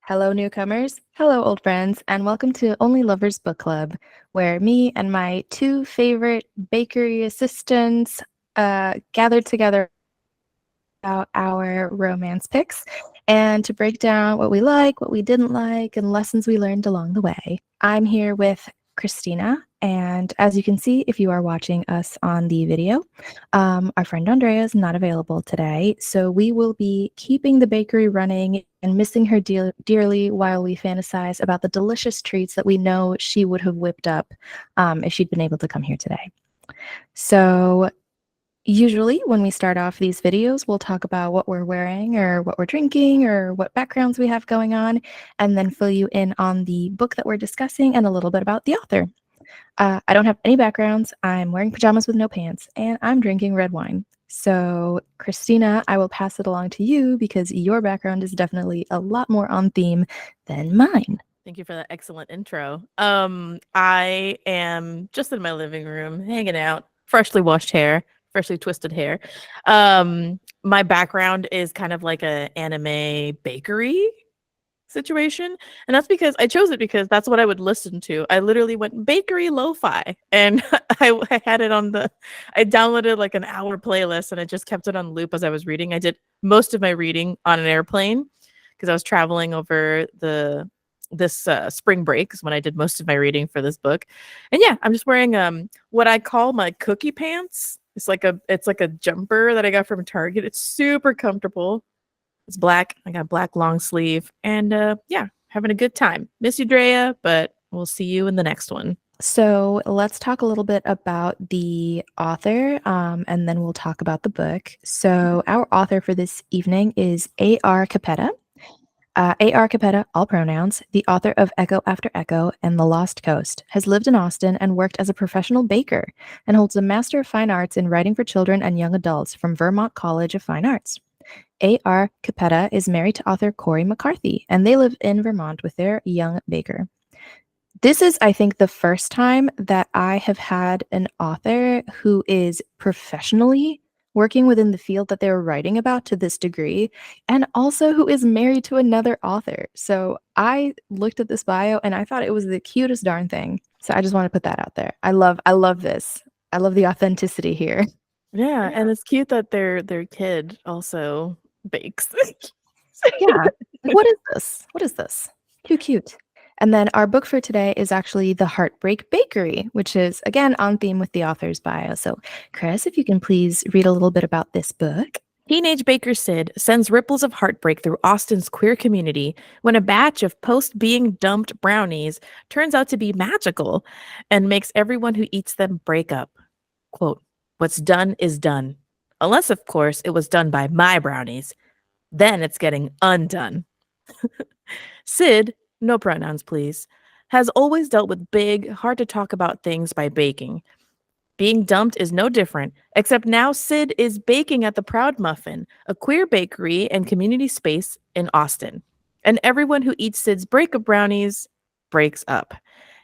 Hello, newcomers. Hello, old friends, and welcome to Only Lovers Book Club, where me and my two favorite bakery assistants gathered together about our romance picks and to break down what we like, what we didn't like, and lessons we learned along the way. I'm here with Christina, and as you can see, if you are watching us on the video, our friend Andrea is not available today, so we will be keeping the bakery running and missing her dearly while we fantasize about the delicious treats that we know she would have whipped up if she'd been able to come here today. So usually, when we start off these videos, we'll talk about what we're wearing or what we're drinking or what backgrounds we have going on, and then fill you in on the book that we're discussing and a little bit about the author. I don't have any backgrounds. I'm wearing pajamas with no pants, and I'm drinking red wine. So, Christina, I will pass it along to you because your background is definitely a lot more on theme than mine. Thank you for that excellent intro. I am just in my living room, hanging out, freshly washed hair, freshly twisted hair. My background is kind of like a anime bakery situation, and that's because I chose it because that's what I would listen to. I literally went bakery lo-fi, and I had it on the. I downloaded like an hour playlist, and I just kept it on loop as I was reading. I did most of my reading on an airplane because I was traveling over this spring break is when I did most of my reading for this book. And yeah, I'm just wearing what I call my cookie pants. It's like a jumper that I got from Target. It's super comfortable. It's black. I got black long sleeve and yeah, having a good time. Miss you, Drea, but we'll see you in the next one. So let's talk a little bit about the author, and then we'll talk about the book. So our author for this evening is A.R. Capetta. A.R. Capetta, all pronouns, the author of Echo After Echo and The Lost Coast, has lived in Austin and worked as a professional baker and holds a Master of Fine Arts in Writing for Children and Young Adults from Vermont College of Fine Arts. A.R. Capetta is married to author Corey McCarthy, and they live in Vermont with their young baker. This is, I think, the first time that I have had an author who is professionally working within the field that they're writing about to this degree, and also who is married to another author. So I looked at this bio and I thought it was the cutest darn thing. So I just want to put that out there. I love this. I love the authenticity here. Yeah, and it's cute that their kid also bakes. Yeah. Like, what is this? What is this? Too cute. And then our book for today is actually The Heartbreak Bakery, which is, again, on theme with the author's bio. So, Chris, if you can please read a little bit about this book. Teenage baker Sid sends ripples of heartbreak through Austin's queer community when a batch of post being dumped brownies turns out to be magical and makes everyone who eats them break up. Quote, "What's done is done. Unless, of course, it was done by my brownies. Then it's getting undone." Sid, no pronouns please, has always dealt with big, hard to talk about things by baking. Being dumped is no different, except now Sid is baking at the Proud Muffin, a queer bakery and community space in Austin. And everyone who eats Sid's breakup brownies breaks up.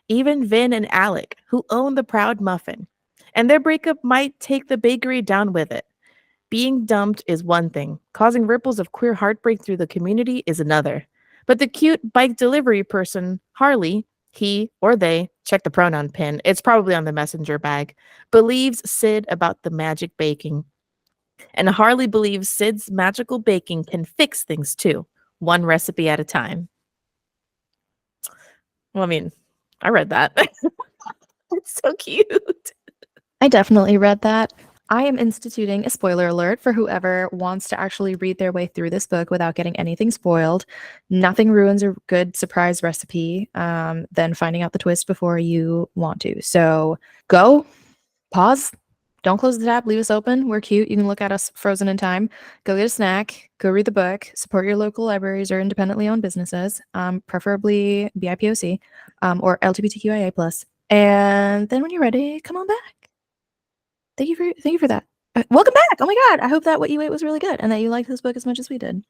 Even Vin and Alec, who own the Proud Muffin. And their breakup might take the bakery down with it. Being dumped is one thing, causing ripples of queer heartbreak through the community is another. But the cute bike delivery person, Harley, he or they, check the pronoun pin, it's probably on the messenger bag, believes Sid about the magic baking. And Harley believes Sid's magical baking can fix things too, one recipe at a time. Well, I mean, I read that. It's so cute. I definitely read that. I am instituting a spoiler alert for whoever wants to actually read their way through this book without getting anything spoiled. Nothing ruins a good surprise recipe than finding out the twist before you want to. So go, pause, don't close the tab, leave us open. We're cute. You can look at us frozen in time. Go get a snack, go read the book, support your local libraries or independently owned businesses, preferably BIPOC or LGBTQIA+. And then when you're ready, come on back. Thank you for that. Welcome back. Oh my God. I hope that what you ate was really good and that you liked this book as much as we did.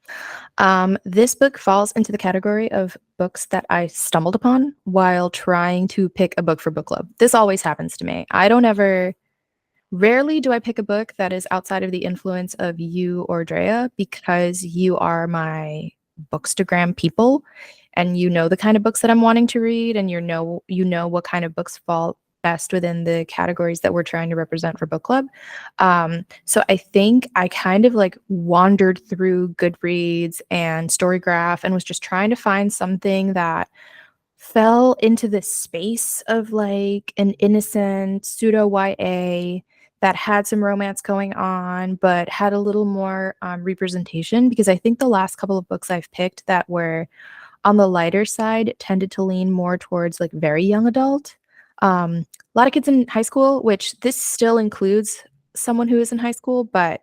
This book falls into the category of books that I stumbled upon while trying to pick a book for book club. This always happens to me. Rarely do I pick a book that is outside of the influence of you or Drea because you are my Bookstagram people. and you know the kind of books that I'm wanting to read, and you know what kind of books fall best within the categories that we're trying to represent for book club. So I think I kind of like wandered through Goodreads and Storygraph and was just trying to find something that fell into this space of like an innocent pseudo YA that had some romance going on, but had a little more representation. Because I think the last couple of books I've picked that were on the lighter side tended to lean more towards like very young adult. A lot of kids in high school, which this still includes someone who is in high school, but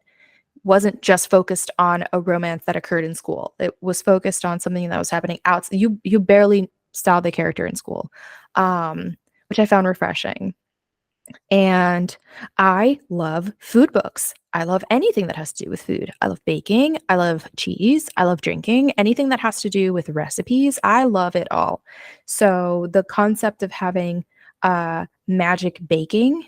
wasn't just focused on a romance that occurred in school. It was focused on something that was happening outside. You barely saw the character in school, which I found refreshing. And I love food books. I love anything that has to do with food. I love baking. I love cheese. I love drinking. Anything that has to do with recipes, I love it all. So the concept of having magic baking,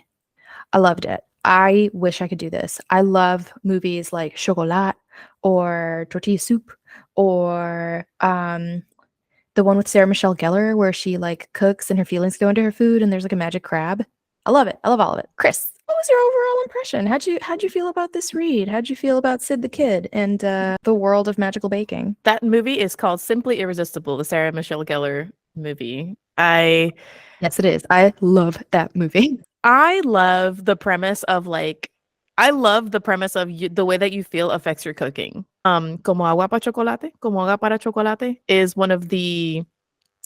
I loved it. I wish I could do this. I love movies like Chocolat or Tortilla Soup or the one with Sarah Michelle Gellar where she like cooks and her feelings go into her food and there's like a magic crab. I love it. I love all of it. Chris, what was your overall impression? How'd you feel about this read? How'd you feel about Sid the Kid and the world of magical baking? That movie is called Simply Irresistible, the Sarah Michelle Gellar movie. I Yes, it is. I love that movie. I love the premise of like I love the premise of the way that you feel affects your cooking. Como agua para chocolate, como agua para chocolate is one of the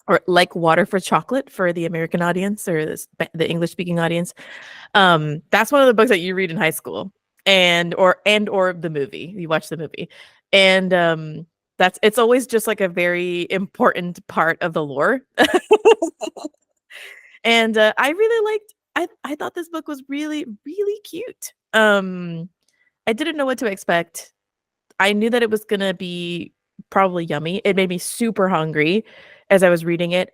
or like water for chocolate for the American audience or the English speaking audience. That's one of the books that you read in high school and or the movie. You watch the movie. And that's it's always just like a very important part of the lore. And I really liked I thought this book was really really cute. I didn't know what to expect. I knew that it was going to be probably yummy. It made me super hungry as I was reading it.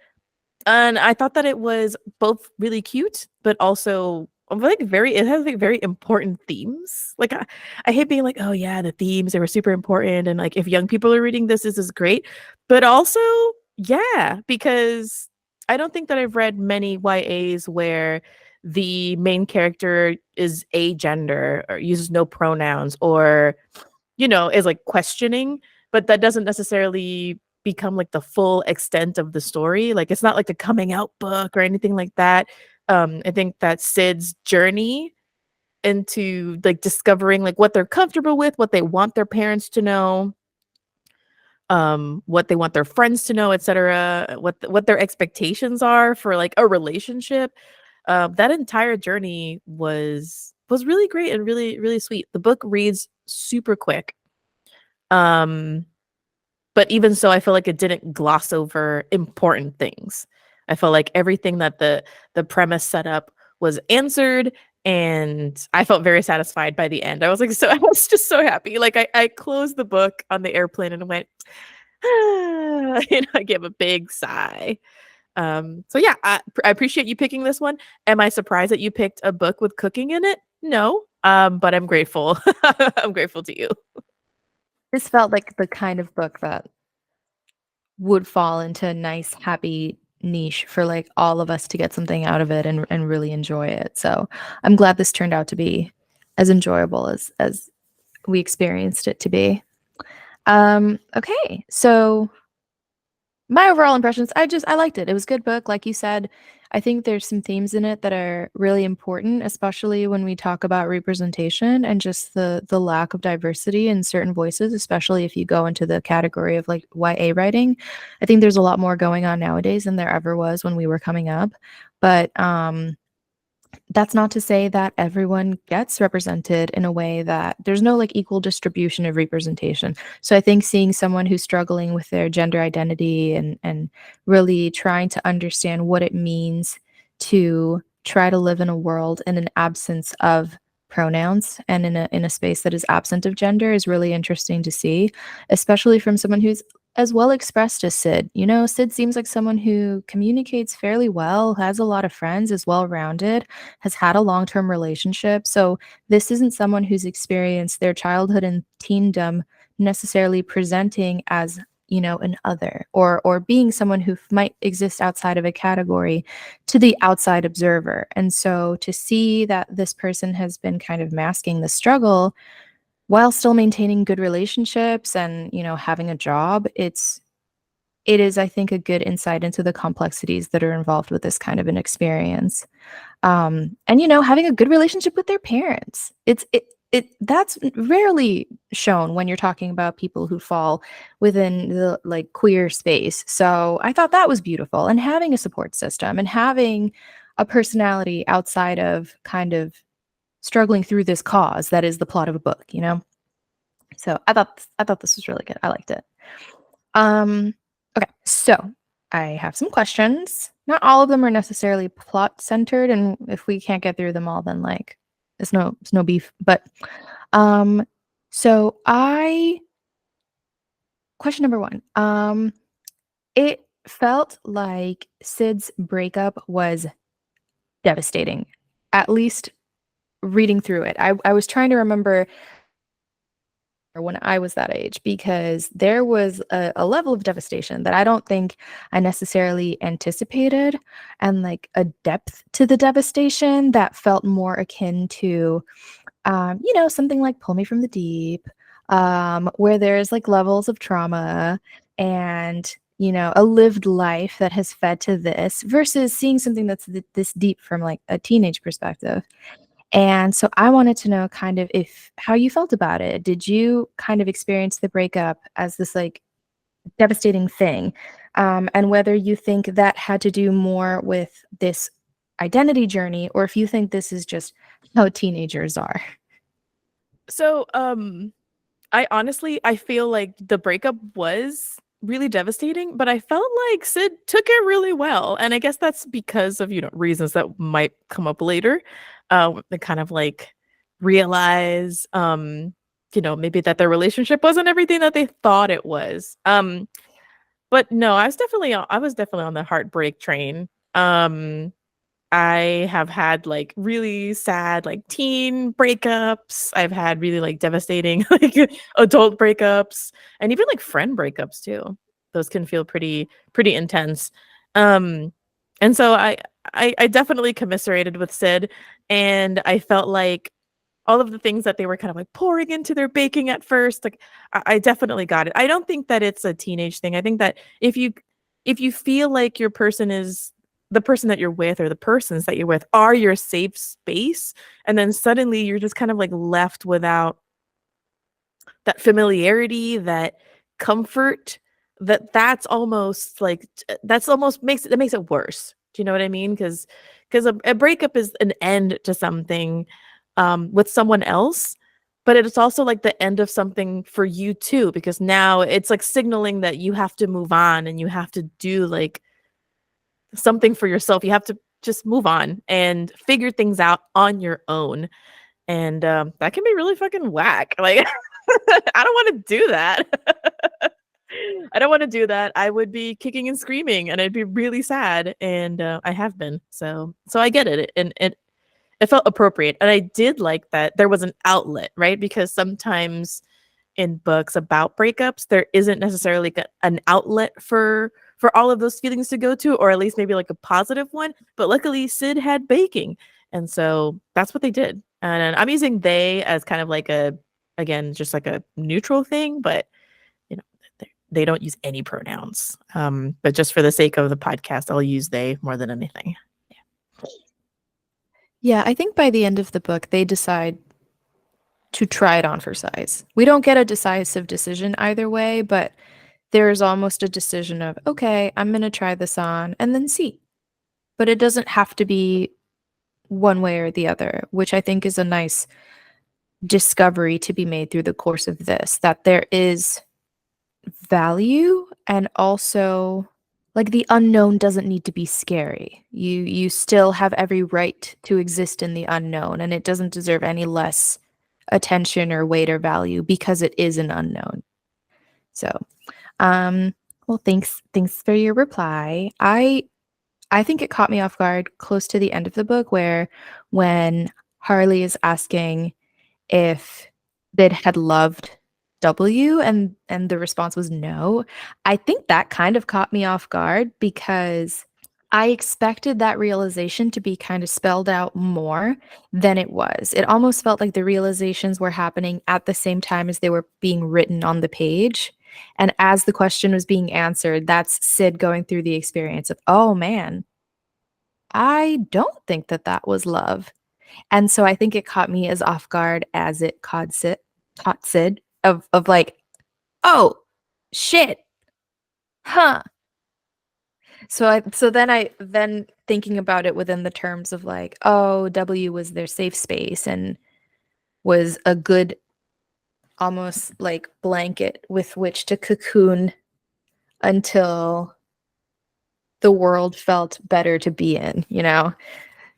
And I thought that it was both really cute, but also like very it has like very important themes. Like I hate being like, oh yeah, the themes they were super important. And like if young people are reading this is great. But also, yeah, because I don't think that I've read many YAs where the main character is a gender or uses no pronouns or is like questioning, but that doesn't necessarily become like the full extent of the story. Like it's not like a coming out book or anything like that. I think that Sid's journey into like discovering like what they're comfortable with, what they want their parents to know, what they want their friends to know, etc., what their expectations are for like a relationship. That entire journey was really great and really really sweet. The book reads super quick. Um, but even so, I feel like it didn't gloss over important things. I felt like everything that the premise set up was answered, and I felt very satisfied by the end. I was like, so I was just so happy. Like I closed the book on the airplane and went, I gave a big sigh. So yeah, I appreciate you picking this one. Am I surprised that you picked a book with cooking in it? No. But I'm grateful. I'm grateful to you. This felt like the kind of book that would fall into a nice, happy niche for like all of us to get something out of it and really enjoy it. So I'm glad this turned out to be as enjoyable as we experienced it to be. Okay, so my overall impressions, I liked it. It was a good book, like you said. I think there's some themes in it that are really important, especially when we talk about representation and just the lack of diversity in certain voices, especially if you go into the category of like YA writing. I think there's a lot more going on nowadays than there ever was when we were coming up. But that's not to say that everyone gets represented in a way that there's no like equal distribution of representation. So I think seeing someone who's struggling with their gender identity and really trying to understand what it means to try to live in a world in an absence of pronouns and in a space that is absent of gender is really interesting to see, especially from someone who's as well expressed as Sid. You know, Sid seems like someone who communicates fairly well, has a lot of friends, is well rounded, has had a long term relationship. So this isn't someone who's experienced their childhood and teendom necessarily presenting as an other, or being someone who might exist outside of a category to the outside observer. And so to see that this person has been kind of masking the struggle while still maintaining good relationships and, having a job, it is, I think, a good insight into the complexities that are involved with this kind of an experience. And having a good relationship with their parents. That's rarely shown when you're talking about people who fall within the like queer space. So I thought that was beautiful. And having a support system and having a personality outside of kind of struggling through this cause that is the plot of a book. So I thought this was really good. I liked it. Um, okay, so I have some questions. Not all of them are necessarily plot centered, and if we can't get through them all, then like it's no beef. But um, so I question number one. It felt like Sid's breakup was devastating. At least reading through it, I was trying to remember when I was that age because there was a level of devastation that I don't think I necessarily anticipated, and like a depth to the devastation that felt more akin to, something like Pull Me from the Deep, where there's like levels of trauma and, a lived life that has fed to this versus seeing something that's this deep from like a teenage perspective. And so I wanted to know kind of if how you felt about it. Did you kind of experience the breakup as this like devastating thing? And whether you think that had to do more with this identity journey or if you think this is just how teenagers are. So, I feel like the breakup was really devastating, but I felt like Sid took it really well. And I guess that's because of, reasons that might come up later. They kind of like realize, maybe that their relationship wasn't everything that they thought it was. But no, I was definitely on the heartbreak train. I have had like really sad like teen breakups. I've had really like devastating like adult breakups and even like friend breakups too. Those can feel pretty intense. Um and so I definitely commiserated with Sid, and I felt like all of the things that they were kind of like pouring into their baking at first, like I definitely got it. I don't think that it's a teenage thing. I think that if you feel like your person is the person that you're with or the persons that you're with are your safe space, and then suddenly you're just kind of like left without that familiarity, that comfort, that's almost like that's almost makes it worse. Do you know what I mean? Because a breakup is an end to something with someone else, but it's also like the end of something for you too, because now it's like signaling that you have to move on and you have to do like something for yourself. You have to just move on and figure things out on your own. And that can be really fucking whack. Like, I don't want to do that. I don't want to do that. I would be kicking and screaming, and I'd be really sad. And I have been. So I get it, and it felt appropriate. And I did like that there was an outlet, right? Because sometimes in books about breakups, there isn't necessarily like an outlet for all of those feelings to go to, or at least maybe like a positive one. But luckily, Sid had baking, and so that's what they did. And I'm using they as kind of like a again just like a neutral thing, but you know they don't use any pronouns. But just for the sake of the podcast, I'll use they more than anything. Yeah, I think by the end of the book, they decide to try it on for size. We don't get a decisive decision either way, but there's almost a decision of, okay, I'm going to try this on and then see. But it doesn't have to be one way or the other, which I think is a nice discovery to be made through the course of this, that there is value and also like the unknown doesn't need to be scary. You still have every right to exist in the unknown, and it doesn't deserve any less attention or weight or value because it is an unknown. So, well, thanks for your reply. I think it caught me off guard close to the end of the book where when Harley is asking if Sid had loved W, and the response was no. I think that kind of caught me off guard because I expected that realization to be kind of spelled out more than it was. It almost felt like the realizations were happening at the same time as they were being written on the page. And as the question was being answered, that's Sid going through the experience of, oh man, I don't think that that was love. And so I think it caught me as off guard as it caught Sid of like, oh shit, huh. So then thinking about it within the terms of like, oh, W was their safe space and was a good almost like blanket with which to cocoon until the world felt better to be in, you know?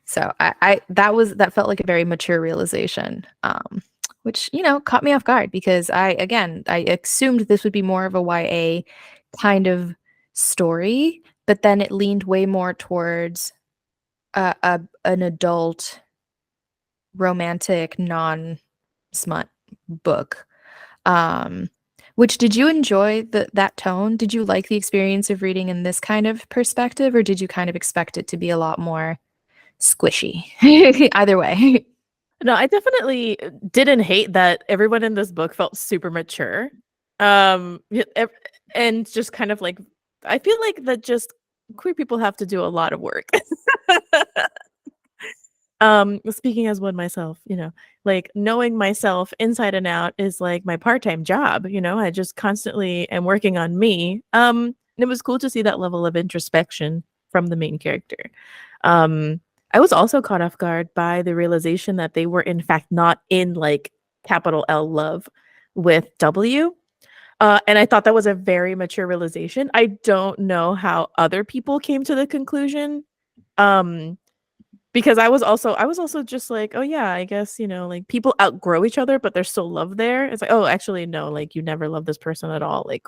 So I that felt like a very mature realization, which, you know, caught me off guard because I assumed this would be more of a YA kind of story, but then it leaned way more towards an adult romantic non-smut book. Um, which did you enjoy that tone? Did you like the experience of reading in this kind of perspective, or did you kind of expect it to be a lot more squishy? Either way. No, I definitely didn't hate that everyone in this book felt super mature. And just kind of like I feel like that just queer people have to do a lot of work. Speaking as one myself, like knowing myself inside and out is like my part-time job, I just constantly am working on me. And it was cool to see that level of introspection from the main character. Um, I was also caught off guard by the realization that they were in fact not in like capital L love with W. And I thought that was a very mature realization. I don't know how other people came to the conclusion. Um, because I was also just like, "Oh, yeah, I guess, like, people outgrow each other, but there's still love there." It's like, "Oh, actually, no, like, you never loved this person at all." Like,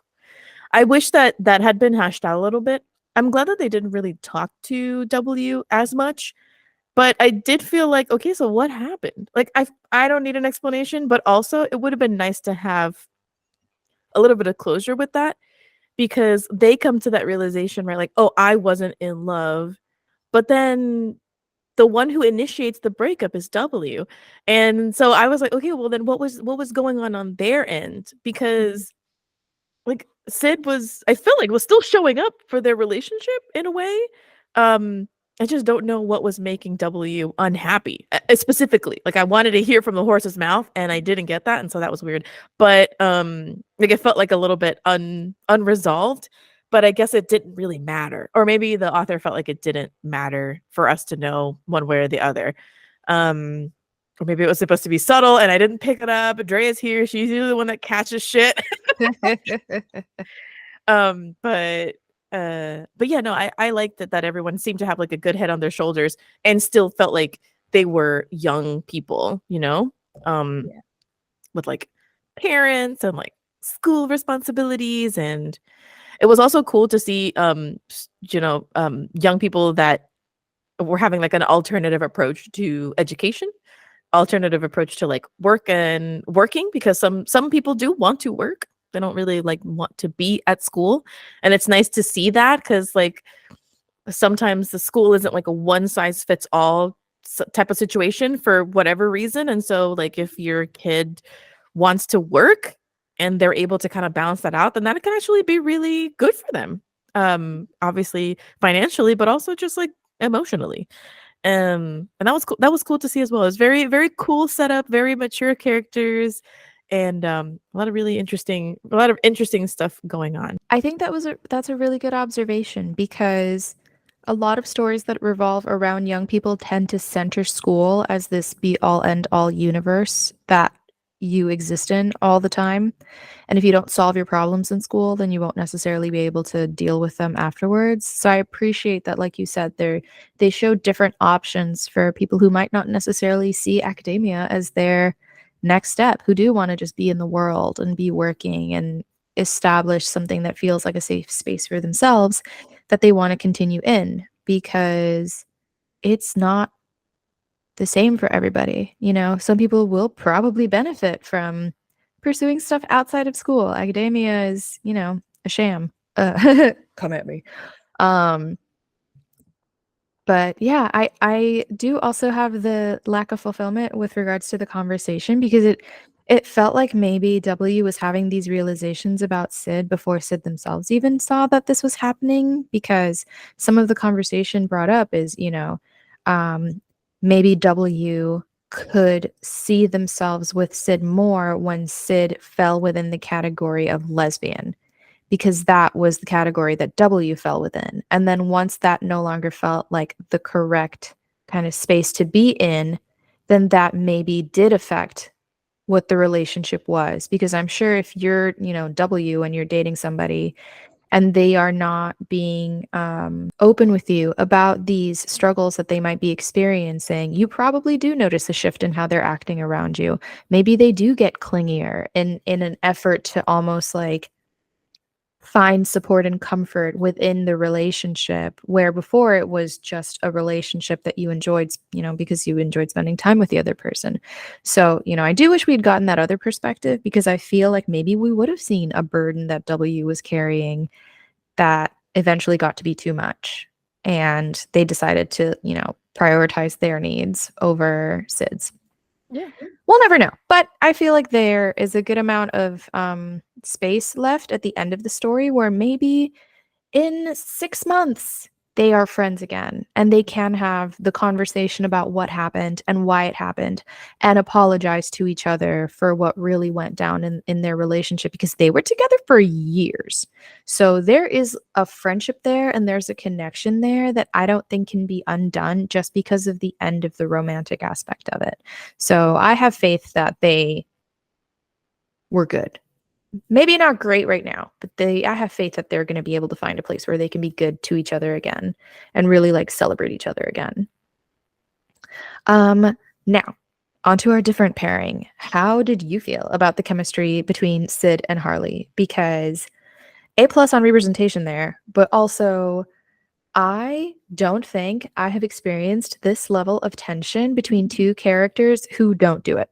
I wish that that had been hashed out a little bit. I'm glad that they didn't really talk to W as much, but I did feel like, "Okay, so what happened?" Like, I don't need an explanation, but also it would've been nice to have a little bit of closure with that because they come to that realization, right? Like, "Oh, I wasn't in love." But then the one who initiates the breakup is W. And so I was like, "Okay, well then what was going on their end?" Because like Sid was I feel like was still showing up for their relationship in a way. Um I just don't know what was making W unhappy. Specifically. Like I wanted to hear from the horse's mouth and I didn't get that and so that was weird. But like it felt like a little bit unresolved, but I guess it didn't really matter. Or maybe the author felt like it didn't matter for us to know one way or the other. Um or maybe it was supposed to be subtle and I didn't pick it up. Drea's here. She's usually the one that catches shit. Um, but but yeah, no, I liked that everyone seemed to have like a good head on their shoulders and still felt like they were young people, um, Yeah. with like parents and like school responsibilities. And it was also cool to see young people that were having like an alternative approach to education, alternative approach to like work and working because some people do want to work. They don't really like want to be at school. And it's nice to see that because like sometimes the school isn't like a one size fits all type of situation for whatever reason. And so like if your kid wants to work and they're able to kind of balance that out, then that can actually be really good for them. Obviously financially, but also just like emotionally. And that was cool. That was cool to see as well. It was very, very cool setup, very mature characters, and a lot of interesting stuff going on. I think that's a really good observation because a lot of stories that revolve around young people tend to center school as this be all end all universe that you exist in all the time. And if you don't solve your problems in school, then you won't necessarily be able to deal with them afterwards. So I appreciate that, like you said, they show different options for people who might not necessarily see academia as their next step, who do want to just be in the world and be working and establish something that feels like a safe space for themselves that they want to continue in because it's not the same for everybody. You know, some people will probably benefit from pursuing stuff outside of school. Academia is, a sham. Come at me. Um, but yeah, I do also have the lack of fulfillment with regards to the conversation because it felt like maybe W was having these realizations about Sid before Sid themselves even saw that this was happening, because some of the conversation brought up is, um, maybe W could see themselves with Sid more when Sid fell within the category of lesbian, because that was the category that W fell within. And then once that no longer felt like the correct kind of space to be in, then that maybe did affect what the relationship was. Because I'm sure if you're, W and you're dating somebody and they are not being open with you about these struggles that they might be experiencing, you probably do notice a shift in how they're acting around you. Maybe they do get clingier in an effort to almost like find support and comfort within the relationship, where before it was just a relationship that you enjoyed, because you enjoyed spending time with the other person. So, I do wish we'd gotten that other perspective, because I feel like maybe we would have seen a burden that W was carrying that eventually got to be too much, and they decided to, prioritize their needs over Sid's. Yeah. We'll never know, but I feel like there is a good amount of space left at the end of the story where maybe in 6 months they are friends again and they can have the conversation about what happened and why it happened, and apologize to each other for what really went down in their relationship, because they were together for years. So there is a friendship there and there's a connection there that I don't think can be undone just because of the end of the romantic aspect of it. So I have faith that they were good. Maybe not great right now, but I have faith that they're going to be able to find a place where they can be good to each other again and really like celebrate each other again. Now, onto our different pairing. How did you feel about the chemistry between Sid and Harley? Because A plus on representation there, but also I don't think I have experienced this level of tension between two characters who don't do it.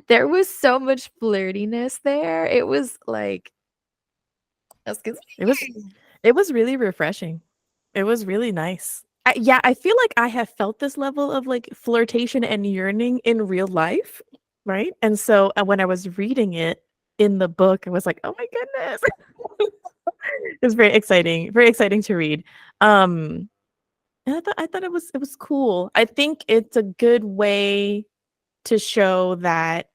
There was so much flirtiness there. It was like, excuse It was me. it was really refreshing. It was really nice. Yeah, I feel like I have felt this level of like flirtation and yearning in real life, right? And so when I was reading it in the book, I was like, "Oh my goodness." It was very exciting to read. Um and I thought it was cool. I think it's a good way to show that,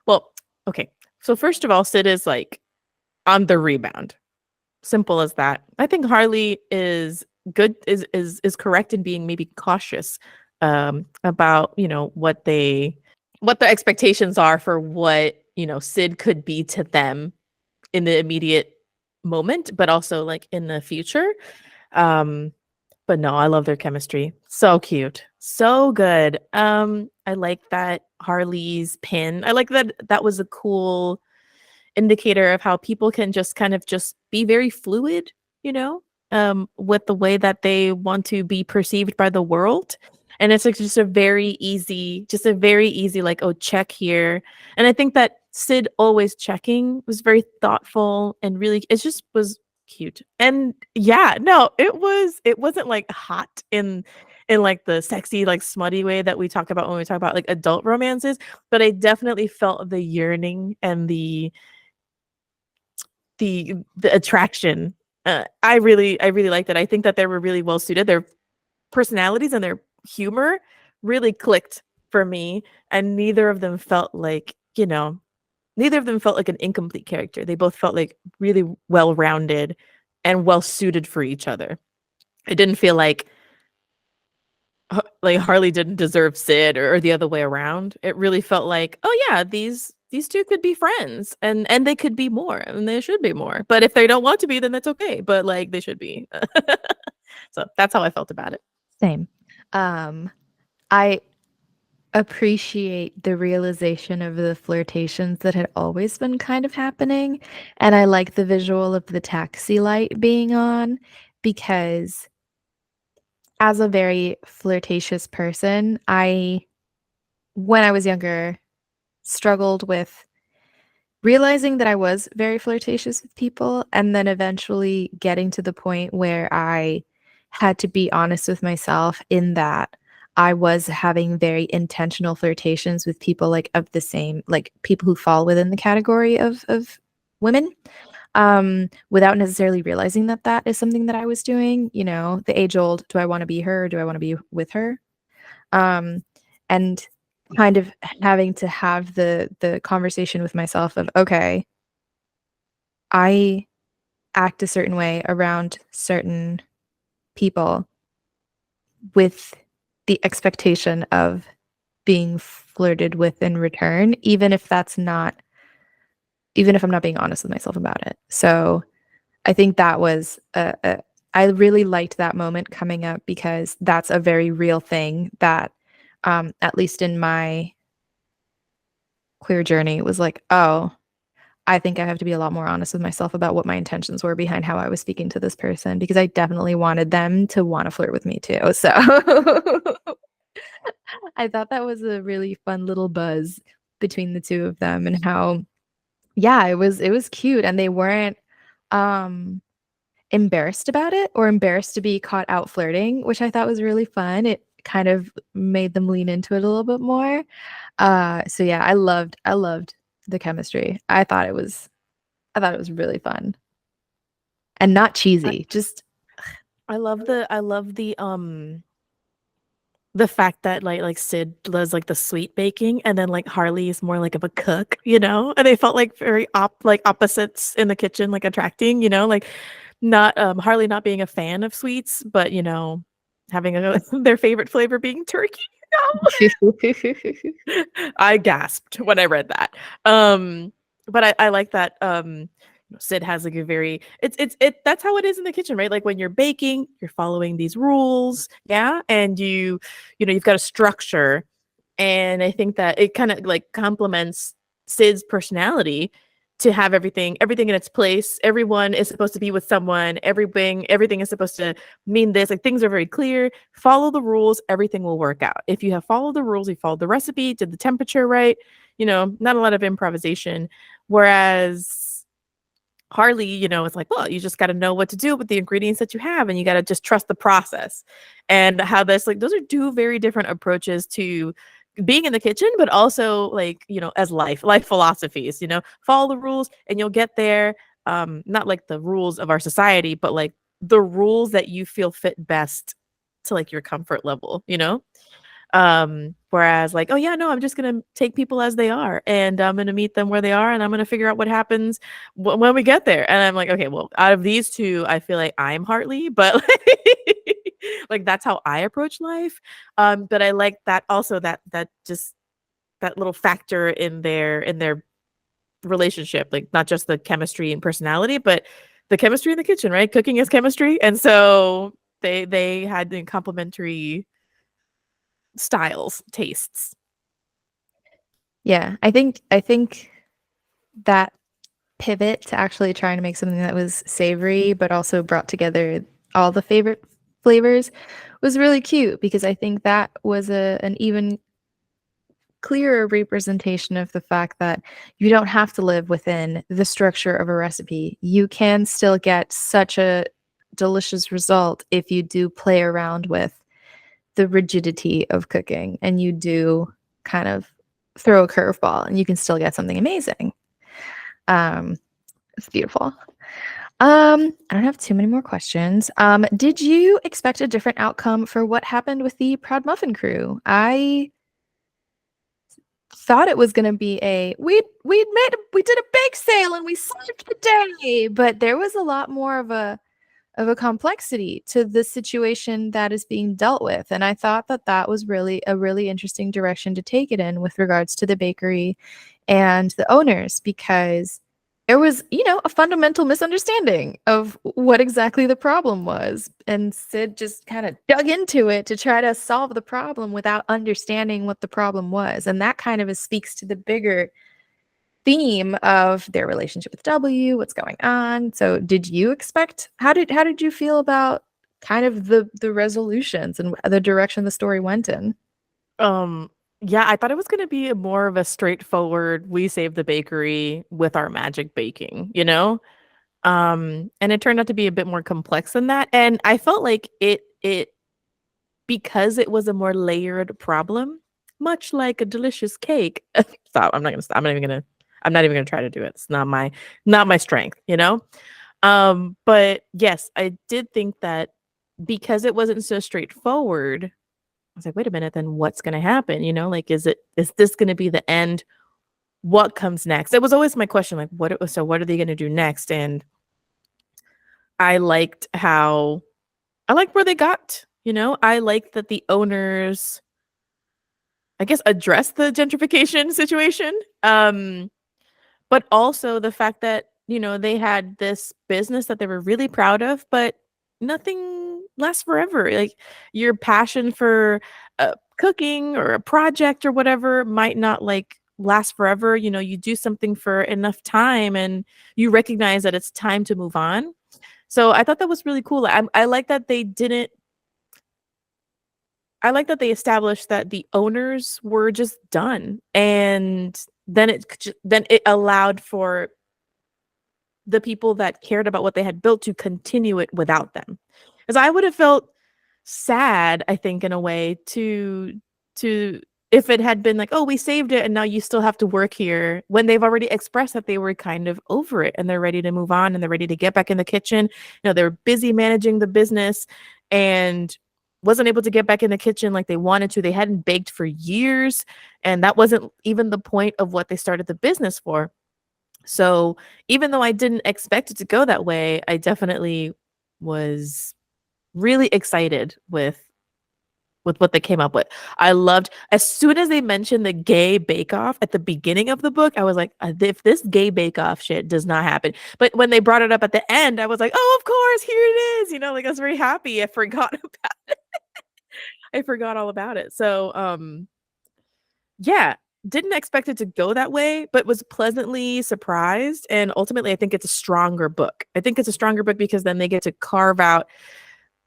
well, okay. So first of all, Sid is like on the rebound. Simple as that. I think Harley is good is correct in being maybe cautious about, what the expectations are for what, Sid could be to them in the immediate moment, but also like in the future. Um but no, I love their chemistry. So cute. So good. I like that Harley's pin. I like that that was a cool indicator of how people can just kind of just be very fluid, you know, with the way that they want to be perceived by the world. And it's like just a very easy, like, oh, check here. And I think that Sid always checking was very thoughtful and really, it just was cute. And yeah, no, it wasn't like hot in like the sexy, like smutty way that we talk about when we talk about like adult romances, but I definitely felt the yearning and the attraction. I really liked it. I think that they were really well suited. Their personalities and their humor really clicked for me, and neither of them felt like an incomplete character. They both felt like really well-rounded and well suited for each other. It didn't feel like Harley didn't deserve Sid or the other way around. It really felt like, oh yeah, these two could be friends and they could be more and they should be more. But if they don't want to be, then that's okay. But like they should be. So that's how I felt about it. Same. I appreciate the realization of the flirtations that had always been kind of happening. And I like the visual of the taxi light being on, because as a very flirtatious person, when I was younger, struggled with realizing that I was very flirtatious with people, and then eventually getting to the point where I had to be honest with myself in that I was having very intentional flirtations with people like of the same, like people who fall within the category of women, without necessarily realizing that that is something that I was doing. You know, the age old, do I want to be her? Or do I want to be with her? Um, and kind of having to have the conversation with myself of, okay, I act a certain way around certain people with the expectation of being flirted with in return, even if I'm not being honest with myself about it. So I think that was I really liked that moment coming up because that's a very real thing that, at least in my queer journey, was like, oh, I think I have to be a lot more honest with myself about what my intentions were behind how I was speaking to this person because I definitely wanted them to want to flirt with me too. So I thought that was a really fun little buzz between the two of them and how, yeah, it was cute and they weren't um embarrassed about it or embarrassed to be caught out flirting, which I thought was really fun. It kind of made them lean into it a little bit more. So yeah, I loved the chemistry. I thought it was really fun and not I, cheesy. Just I love the fact that like Sid does like the sweet baking and then like Harley is more like of a cook, you know? And they felt like very opposites in the kitchen, like attracting, you know, like not Harley not being a fan of sweets, but you know, having their favorite flavor being turkey. I gasped when I read that. But I like that Sid has like a very it's that's how it is in the kitchen, right? Like when you're baking, you're following these rules, yeah, and you know you've got a structure, and I think that it kind of like complements Sid's personality to have everything in its place. Everyone is supposed to be with someone. Everything is supposed to mean this. Like things are very clear. Follow the rules, everything will work out. If you have followed the rules, you followed the recipe, did the temperature right, you know, not a lot of improvisation. Whereas Harley, you know, it's like, well, you just got to know what to do with the ingredients that you have and you got to just trust the process. And how this, like, those are two very different approaches to being in the kitchen, but also like, you know, as life philosophies, you know, follow the rules and you'll get there. Not like the rules of our society, but like the rules that you feel fit best to like your comfort level, you know? Whereas like, oh yeah, no, I'm just gonna take people as they are and I'm gonna meet them where they are and I'm gonna figure out what happens when we get there. And I'm like, okay, well, out of these two, I feel like I'm Hartley, but like that's how I approach life. But I like that also that just that little factor in their relationship, like not just the chemistry and personality, but the chemistry in the kitchen, right? Cooking is chemistry. And so they had the complementary styles, tastes. yeah, I think that pivot to actually trying to make something that was savory but also brought together all the favorite flavors was really cute because I think that was an even clearer representation of the fact that you don't have to live within the structure of a recipe. You can still get such a delicious result if you do play around with the rigidity of cooking and you do kind of throw a curveball and you can still get something amazing. Um, it's beautiful. I don't have too many more questions. Did you expect a different outcome for what happened with the Proud Muffin crew? I thought it was going to be we did a bake sale and we saved the day, but there was a lot more of a complexity to the situation that is being dealt with, and I thought that that was really a really interesting direction to take it in with regards to the bakery and the owners because there was, you know, a fundamental misunderstanding of what exactly the problem was. And Sid just kind of dug into it to try to solve the problem without understanding what the problem was. And that kind of speaks to the bigger theme of their relationship with W, what's going on. So did you expect how did you feel about kind of the resolutions and the direction the story went in? Um Yeah, I thought it was gonna be more of a straightforward, we save the bakery with our magic baking, you know? And it turned out to be a bit more complex than that, and I felt like it because it was a more layered problem, much like a delicious cake. Stop, I'm not even gonna try to do it. It's not my strength, you know? But yes, I did think that because it wasn't so straightforward, I was like, "Wait a minute, then what's gonna happen?" You know, like, is this gonna be the end? What comes next? It was always my question, like, what are they gonna do next? And I liked how I liked where they got, you know? I liked that the owners, I guess, addressed the gentrification situation, but also the fact that, you know, they had this business that they were really proud of, but nothing lasts forever. Like, your passion for, cooking or a project or whatever might not, like, last forever. You know, you do something for enough time and you recognize that it's time to move on. So I thought that was really cool. I like that they didn't I like that they established that the owners were just done, and then it allowed for the people that cared about what they had built to continue it without them. Because I would have felt sad, I think, in a way, to if it had been like, "Oh, we saved it, and now you still have to work here," when they've already expressed that they were kind of over it, and they're ready to move on, and they're ready to get back in the kitchen. You know, they're busy managing the business and wasn't able to get back in the kitchen like they wanted to. They hadn't baked for years, and that wasn't even the point of what they started the business for. So, even though I didn't expect it to go that way, I definitely was really excited with what they came up with. I loved as soon as they mentioned the gay bake-off at the beginning of the book, I was like, If this gay bake-off shit does not happen." But when they brought it up at the end, I was like, "Oh, of course, here it is." You know, like, I was very happy. I forgot I forgot all about it. So, yeah, didn't expect it to go that way, but was pleasantly surprised, and ultimately, I think it's a stronger book. I think it's a stronger book because then they get to carve out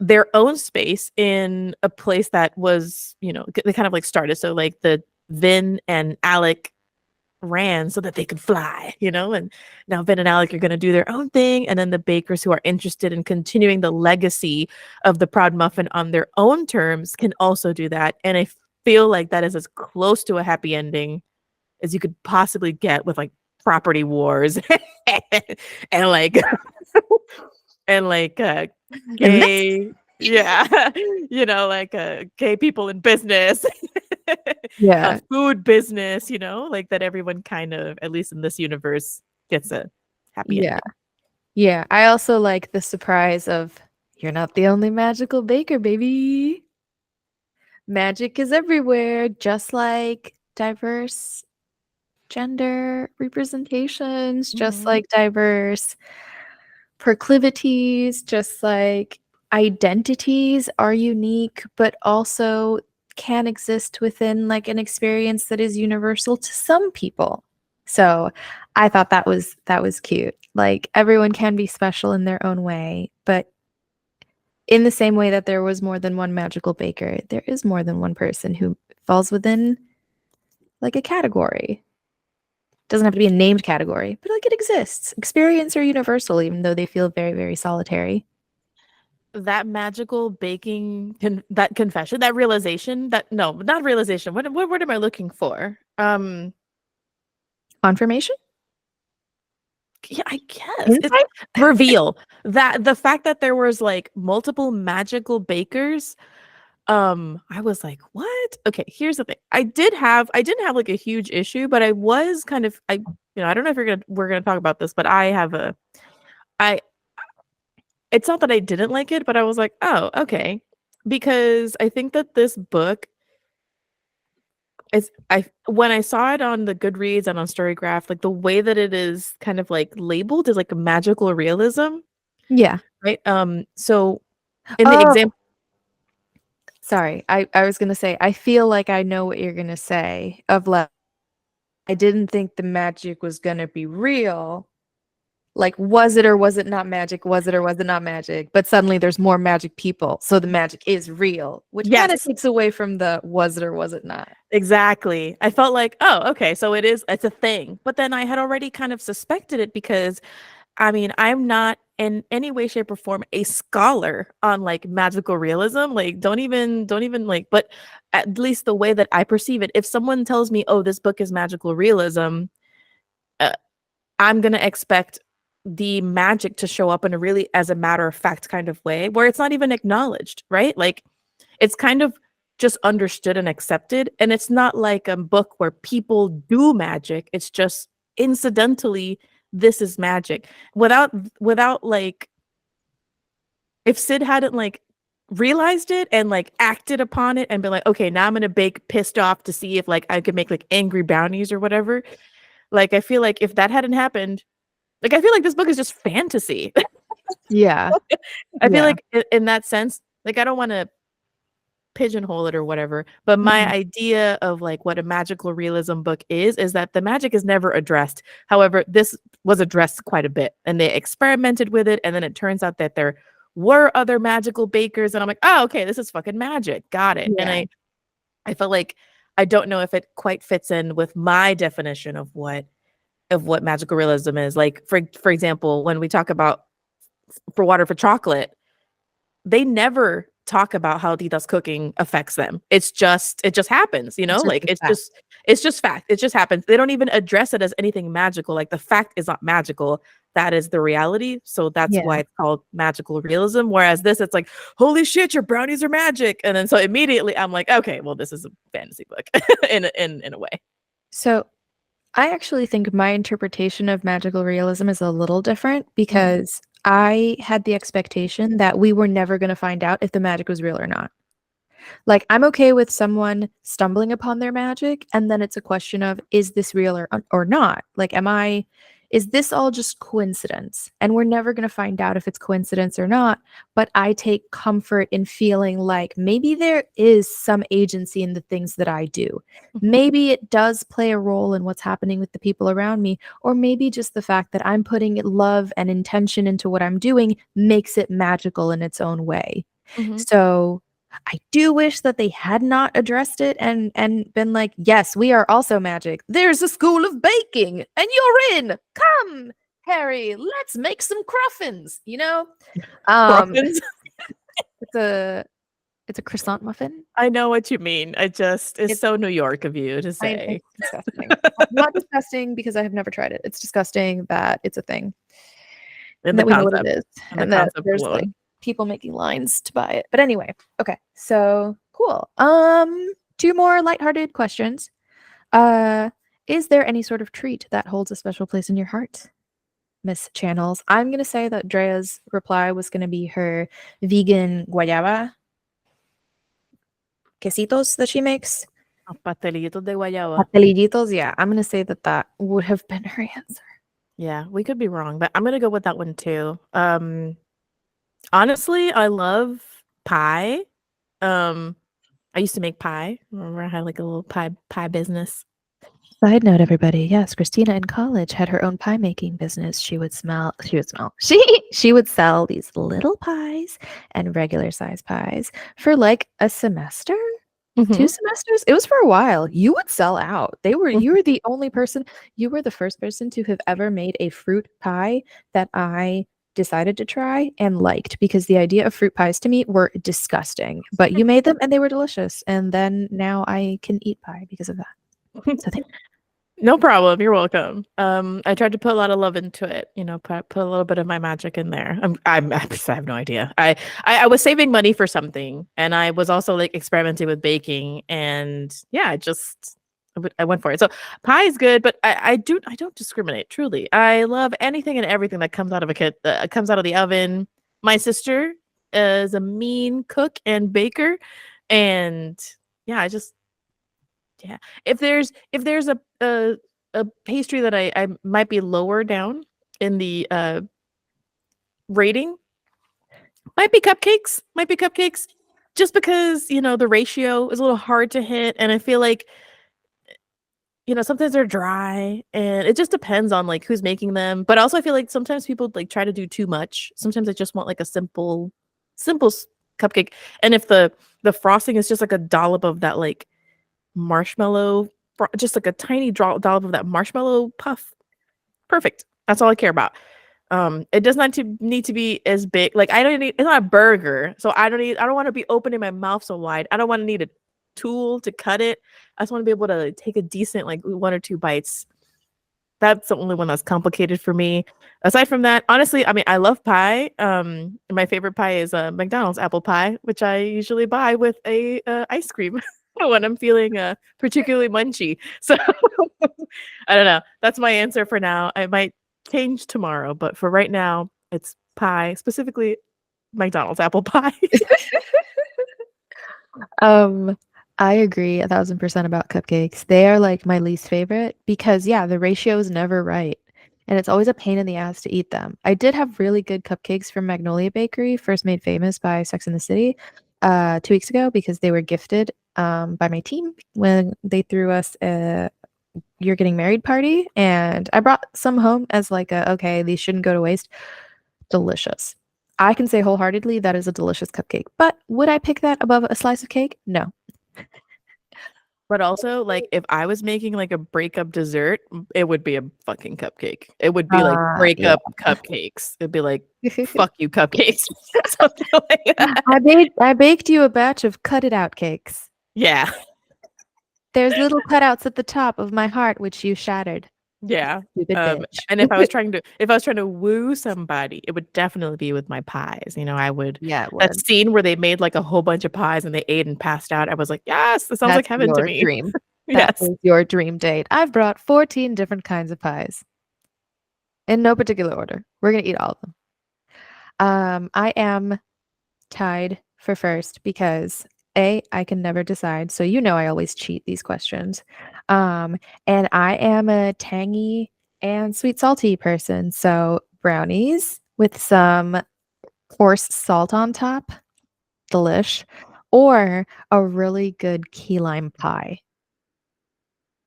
their own space in a place that was, you know, they kind of, like, started. So, like, the Vin and Alec ran so that they could fly, you know, and now Vin and Alec are gonna do their own thing, and then the bakers who are interested in continuing the legacy of the Proud Muffin on their own terms can also do that, and I feel like that is as close to a happy ending as you could possibly get with, like, property wars and, like and, like, And that's gay yeah, you know, like, gay people in business, yeah, food business, you know, like, that everyone kind of, at least in this universe, gets a happy yeah, ending. yeah. I also like the surprise of you're not the only magical baker, baby. Magic is everywhere, just like diverse gender representations, just Mhm. like diverse proclivities, just like identities are unique, but also can exist within like an experience that is universal to some people. So I thought that was cute. Like everyone can be special in their own way, but in the same way that there was more than one magical baker, there is more than one person who falls within like a category. Doesn't have to be a named category, but like it exists. Experience are universal, even though they feel very, very solitary. That magical baking that confession, that realization, that no, not realization, what word am I looking for? Confirmation? Yeah, I guess. It's Insight? reveal. That the fact that there was, like, multiple magical bakers, I was like, "What?" Okay, here's the thing. I didn't have, like, a huge issue, but I was kind of I don't know if we're gonna talk about this, but I it's not that I didn't like it, but I was like, "Oh, okay." Because I think that this book is I when I saw it on the Goodreads and on Storygraph, like, the way that it is kind of, like, labeled is, like, a magical realism. Yeah. Right? So in the Oh, example sorry. I was gonna say, I feel like I know what you're gonna say of like, I didn't think the magic was gonna be real, Like, was it or was it not magic? Was it or was it not magic? But suddenly there's more magic people, so the magic is real, which kind of Yes, takes away from the was it or was it not. exactly. I felt like, oh, okay, so it's a thing. But then I had already kind of suspected it because I mean, I'm not in any way, shape, or form a scholar on like magical realism. Like, don't even like, but at least the way that I perceive it, if someone tells me, oh, this book is magical realism, uh, I'm gonna expect the magic to show up in a really as a matter of fact kind of way where it's not even acknowledged, right? Like it's kind of just understood and accepted. And it's not like a book where people do magic. It's just incidentally, this is magic. Without like if Sid hadn't like realized it and like acted upon it and been like, okay, now I'm gonna bake pissed off to see if like I could make like angry brownies or whatever. Like I feel like if that hadn't happened, like I feel like this book is just fantasy. Yeah. I feel Yeah. like in that sense, like I don't want to pigeonhole it or whatever, but my Mhm. idea of like what a magical realism book is that the magic is never addressed. However, this was addressed quite a bit and they experimented with it and then it turns out that there were other magical bakers and I'm like, "Oh, okay, this is fucking magic. Got it." And Yeah. I felt like I don't know if it quite fits in with my definition of what magical realism is. Like for example, when we talk about for water for chocolate, they never talk about how Tita's cooking affects them. It just happens, you It's know? just Like a fact. it's just fact. It just happens. They don't even address it as anything magical. Like the fact is not magical. That is the reality. So that's why Yeah. it's called magical realism. Whereas this, it's like, holy shit, your brownies are magic. And then so immediately I'm like, okay, well, this is a fantasy book in a way. So I actually think my interpretation of magical realism is a little different Mhm. because I had the expectation that we were never going to find out if the magic was real or not. Like, I'm okay with someone stumbling upon their magic, and then it's a question of, is this real or not? Like, is this all just coincidence? And we're never going to find out if it's coincidence or not. But I take comfort in feeling like maybe there is some agency in the things that I do. Mhm. Maybe it does play a role in what's happening with the people around me, or maybe just the fact that I'm putting love and intention into what I'm doing makes it magical in its own way. Mhm. So I do wish that they had not addressed it and been like, "Yes, we are also magic. There's a school of baking, and you're in. Come, Harry, let's make some cruffins." You know, um, Crumpins. it's a it's a croissant muffin. I know what you mean. I just it's It's so New York of you to say. it's disgusting. Not disgusting because I have never tried it. It's disgusting that it's a thing In and the that we know what it concept is and the and that concept there's like alone. people making lines to buy it. But anyway, okay, so cool. Two more lighthearted questions. Uh, is there any sort of treat that holds a special place in your heart, Miss Channels? I'm gonna say that Drea's reply was gonna be her vegan guayaba quesitos that she makes. Los pastelitos de guayaba. Pastelillitos, yeah. I'm gonna say that that would have been her answer. Yeah, we could be wrong, but I'm gonna go with that one too. Honestly, I love pie. Um, I used to make pie. Remember, I had like a little pie business. Side note, everybody. Yes, Christina in college had her own pie making business. She would sell these little pies and regular size pies for like a semester, two Hmm. semesters. It was for a while. You would sell out. You were the only person, you were the first person to have ever made a fruit pie that I decided to try and liked because the idea of fruit pies to me were disgusting. But you made them and they were delicious. And then now I can eat pie because of that. So thank No problem. You're welcome. I tried to put a lot of love into it. You know, put a little bit of my magic in there. I have no idea. I was saving money for something, and I was also like experimenting with baking, and yeah, I went for it. So pie is good, but I don't discriminate. Truly, I love anything and everything that comes out of a kit comes out of the oven. My sister is a mean cook and baker, and yeah, I just yeah. If there's a pastry that I might be lower down in the rating, might be cupcakes, just because you know the ratio is a little hard to hit, and I feel like sometimes they're dry, and it just depends on like who's making them. But also I feel like sometimes people like try to do too much. Sometimes I just want like a simple cupcake. And if the frosting is just like a dollop of that like marshmallow, just like a tiny dollop of that marshmallow puff, perfect. That's all I care about. It does not need to be as big. Like I don't need. It's not a burger, so I don't need. I don't want to be opening my mouth so wide. I don't want to need a tool to cut it. I just want to be able to take a decent like one or two bites. That's the only one that's complicated for me. Aside from that, honestly, I mean, I love pie. My favorite pie is McDonald's apple pie, which I usually buy with a ice cream when I'm feeling particularly munchy. So I don't know. That's my answer for now. I might change tomorrow, but for right now, it's pie, specifically McDonald's apple pie. Um, I agree 1,000% about cupcakes. They are like my least favorite because, yeah, the ratio is never right. And it's always a pain in the ass to eat them. I did have really good cupcakes from Magnolia Bakery, first made famous by Sex and the City, 2 weeks ago because they were gifted by my team when they threw us a "You're Getting Married" party. And I brought some home as like okay, these shouldn't go to waste. Delicious. I can say wholeheartedly that is a delicious cupcake. But would I pick that above a slice of cake? No. But also, like, if I was making like a breakup dessert, it would be a fucking cupcake. It would be like Yeah. breakup cupcakes. It'd be like, fuck you, cupcakes. Something like that. I baked you a batch of cut it out cakes. Yeah. There's little cutouts at the top of my heart which you shattered. Yeah. Stupid bitch. And if I was trying to woo somebody, it would definitely be with my pies. I would Yeah, it that would. scene where they made like a whole bunch of pies and they ate and passed out. I was like, yes, this sounds like That's heaven to your me. dream. That Yes. is your dream date. I've brought 14 different kinds of pies in no particular order. We're gonna eat all of them. I am tied for first because I can never decide. So I always cheat these questions. Um, and I am a tangy and sweet salty person. So brownies with some coarse salt on top, delish, or a really good key lime pie.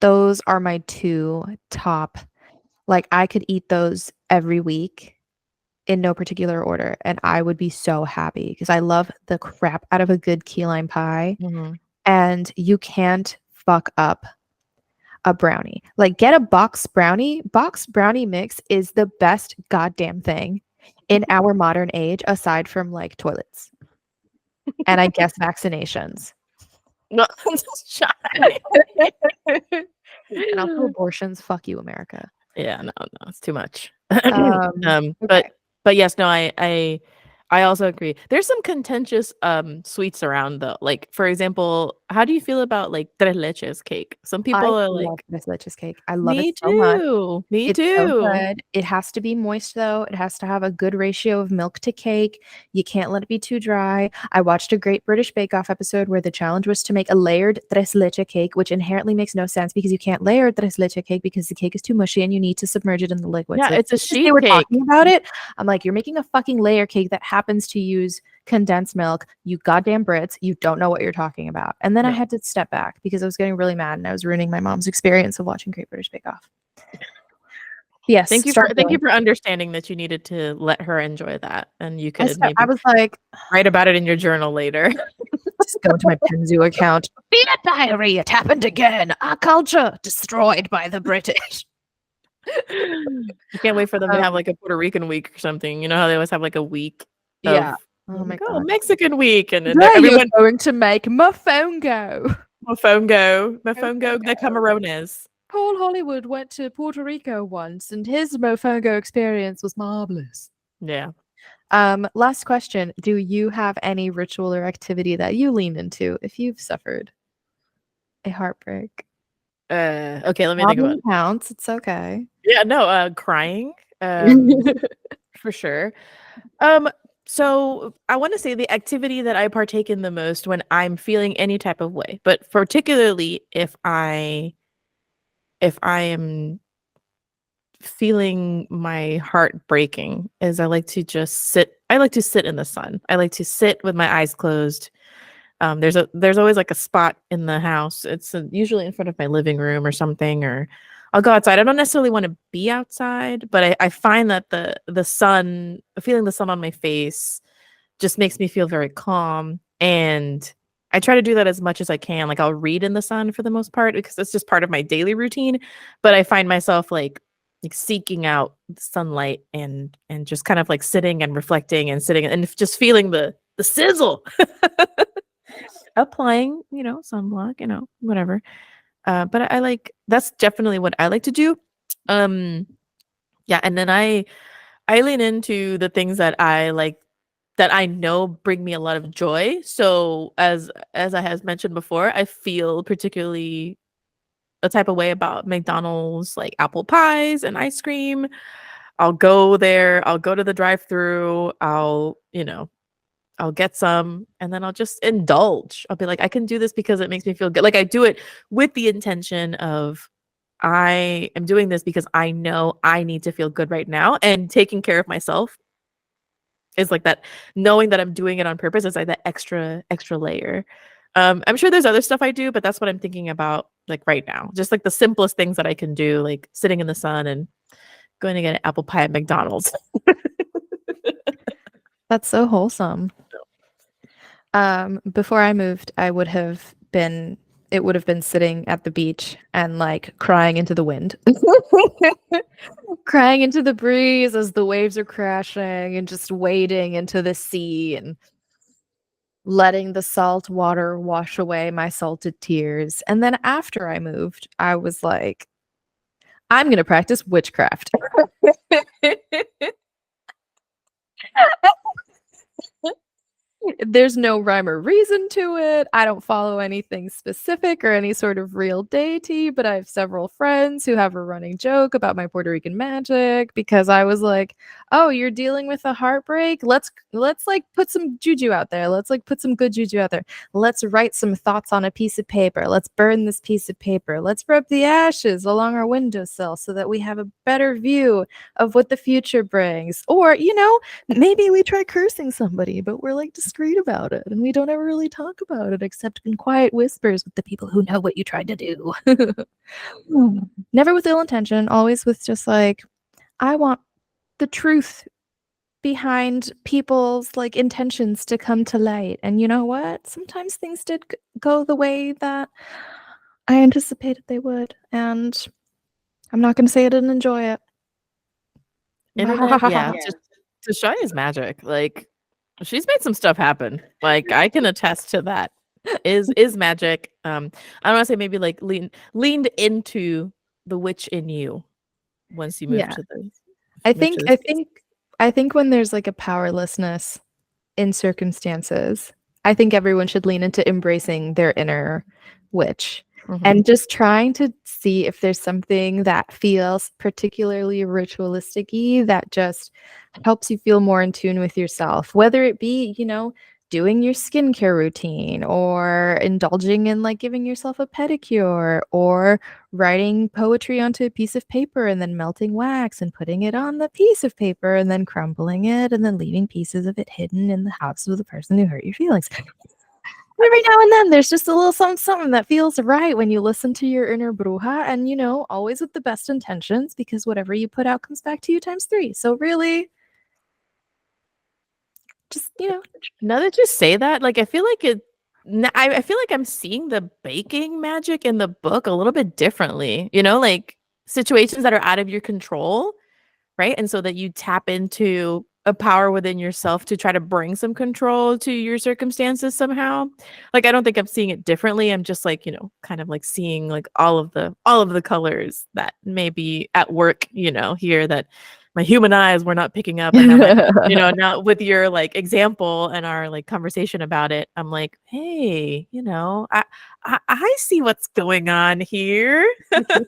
Those are my two top. Like I could eat those every week in no particular order, and I would be so happy because I love the crap out of a good key lime pie, Hmm. and you can't fuck up a brownie. Like, get a box brownie. Box brownie mix is the best goddamn thing in our modern age, aside from like toilets and I guess vaccinations No, I'm just shy. and also abortions. Fuck you, America. Yeah, no, it's too much. Okay. But yes, no, I also agree. There's some contentious sweets around though. Like for example, how do you feel about like tres leches cake? Some I people are love like, this leche cake. I love it me so much. too. Me It's so too. good. It has to be moist though. It has to have a good ratio of milk to cake. You can't let it be too dry. I watched a Great British Bake Off episode where the challenge was to make a layered tres leche cake, which inherently makes no sense because you can't layer tres leche cake because the cake is too mushy and you need to submerge it in the liquid. Yeah, So as it's a soon as they sheet were cake. talking about it, I'm like, you're making a fucking layer cake that happens to use condensed milk. You goddamn Brits, you don't know what you're talking about. And then I No. had to step back because I was getting really mad and I was ruining my mom's experience of watching Great British Bake Off. Yes, start Thank you going. for understanding that you needed to let her enjoy that, and you could I maybe was like, write about it in your journal later. just go into my Penzu account. Peanut diary, it happened again. Our culture destroyed by the British. I can't wait for them to have Um, like a Puerto Rican week or something. You know how they always have like a week yeah. of Oh my like, oh, god. Mexican week, and then Today you're everyone going to make mofongo. mofongo de Mofongo. camarones. Paul Hollywood went to Puerto Rico once, and his mofongo experience was marvelous. Yeah. Last question. Do you have any ritual or activity that you lean into if you've suffered a heartbreak? Okay, let me think about Sobbing it. counts. It's okay. Yeah, no, crying. For sure. Um, so I want to say the activity that I partake in the most when I'm feeling any type of way, but particularly if I am feeling my heart breaking, is I like to sit in the sun. I like to sit with my eyes closed, There's always like a spot in the house. It's usually in front of my living room or something, or I'll go outside. I don't necessarily want to be outside, but I find that the sun, feeling the sun on my face, just makes me feel very calm. And I try to do that as much as I can. Like I'll read in the sun for the most part because it's just part of my daily routine. But I find myself like seeking out sunlight and just kind of like sitting and reflecting and sitting and just feeling the sizzle. Applying, sunblock, whatever. But I like that's definitely what I like to do. Um, yeah, and then I lean into the things that I like that I know bring me a lot of joy. So as I has mentioned before, I feel particularly a type of way about McDonald's like apple pies and ice cream. I'll go there, I'll go to the drive-through, I'll get some and then I'll just indulge. I'll be like, I can do this because it makes me feel good. Like I do it with the intention of I am doing this because I know I need to feel good right now. And taking care of myself is like that, knowing that I'm doing it on purpose is like that extra layer. I'm sure there's other stuff I do, but that's what I'm thinking about like right now. Just like the simplest things that I can do, like sitting in the sun and going to get an apple pie at McDonald's. That's so wholesome. Before I moved, it would have been sitting at the beach and like crying into the wind. Crying into the breeze as the waves are crashing and just wading into the sea and letting the salt water wash away my salted tears. And then after I moved, I was like, I'm going to practice witchcraft. There's no rhyme or reason to it. I don't follow anything specific or any sort of real deity, but I have several friends who have a running joke about my Puerto Rican magic because I was like, "Oh, you're dealing with a heartbreak? Let's like put some juju out there. Let's like put some good juju out there. Let's write some thoughts on a piece of paper. Let's burn this piece of paper. Let's rub the ashes along our windowsill so that we have a better view of what the future brings." Or, maybe we try cursing somebody, but we're like discreet about it and we don't ever really talk about it except in quiet whispers with the people who know what you tried to do. Never with ill intention, always with just like, I want the truth behind people's like intentions to come to light. And you know what? Sometimes things did go the way that I anticipated they would. And I'm not going to say I didn't enjoy it. Internet, yeah, Tashai is magic. Like she's made some stuff happen. Like I can attest to that. Is magic. I don't want to say maybe like leaned into the witch in you once you move Yeah. to the I move think to the I States. think I think when there's like a powerlessness in circumstances, I think everyone should lean into embracing their inner witch Mhm. and just trying to see if there's something that feels particularly ritualistic-y that just helps you feel more in tune with yourself, whether it be, doing your skincare routine or indulging in like giving yourself a pedicure or writing poetry onto a piece of paper and then melting wax and putting it on the piece of paper and then crumbling it and then leaving pieces of it hidden in the house of the person who hurt your feelings. Every now and then, there's just a little something that feels right when you listen to your inner bruja, and always with the best intentions because whatever you put out comes back to you times three. So, really, just, Now that you say that, like I feel like I feel like I'm seeing the baking magic in the book a little bit differently. Like situations that are out of your control, right? And so that you tap into a power within yourself to try to bring some control to your circumstances somehow. Like I don't think I'm seeing it differently. I'm just like, kind of like seeing like all of the colors that may be at work, here that my human eyes were not picking up. And now with your like example and our like conversation about it, I'm like, hey, I see what's going on here. That's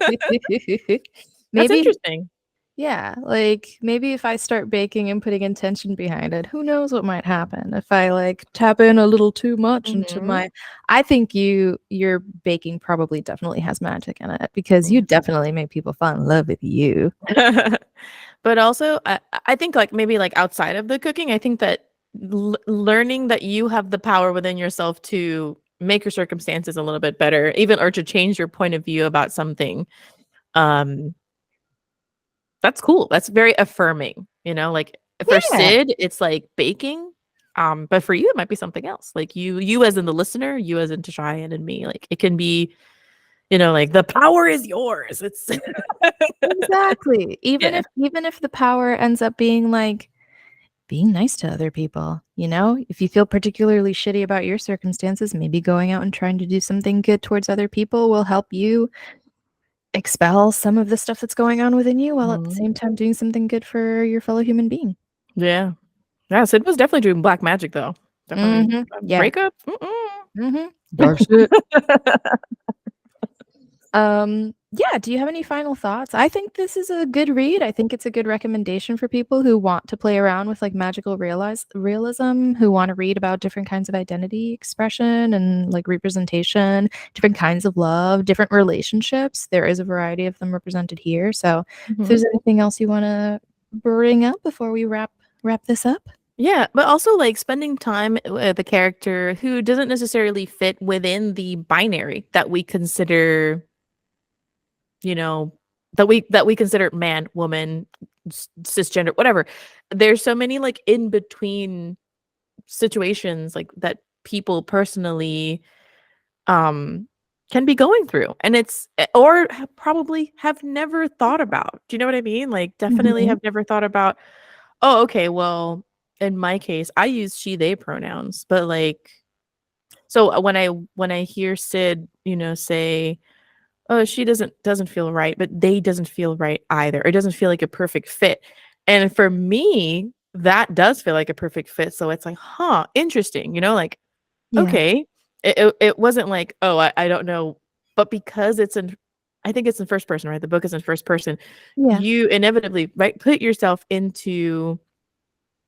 maybe, interesting. yeah, like maybe if I start baking and putting intention behind it, who knows what might happen if I like tap in a little too much into Mhm. I think your baking probably definitely has magic in it because you definitely make people fall in love with you. But also, I think like maybe like outside of the cooking, I think that learning that you have the power within yourself to make your circumstances a little bit better, even or to change your point of view about something. Um, that's cool. That's very affirming, you know, like for Yeah, Sid, it's like baking. But for you, it might be something else. Like you as in the listener, you as in Cheyenne and me. Like it can be, you know, like the power is yours. It's exactly. yeah. Even if the power ends up being like being nice to other people, you know? If you feel particularly shitty about your circumstances, maybe going out and trying to do something good towards other people will help you expel some of the stuff that's going on within you while at the Mhm. same time doing something good for your fellow human being. Yeah. Yeah, Sid was definitely doing black magic though. Definitely Mhm. Yeah. breakup. Mhm. Dark shit. Yeah, do you have any final thoughts? I think this is a good read. I think it's a good recommendation for people who want to play around with like magical realism, who want to read about different kinds of identity expression and like representation, different kinds of love, different relationships. There is a variety of them represented here. So, if Mhm. there's anything else you want to bring up before we wrap this up? Yeah, but also like spending time with a character who doesn't necessarily fit within the binary that we consider, you know, that we consider man, woman, cisgender, whatever. There's so many like in between situations like that people personally um can be going through, and or probably have never thought about. Do you know what I mean? Like definitely Mhm. have never thought about, oh, okay, well, in my case, I use she they pronouns, but like so when I hear Sid, you know, say, "Oh, she doesn't feel right," but they doesn't feel right either. It doesn't feel like a perfect fit. And for me, that does feel like a perfect fit. So it's like, huh, interesting, you know, like, Yeah. okay. It wasn't like, oh, I don't know. But because I think it's in first person, right? The book is in first person. Yeah. You inevitably, right, put yourself into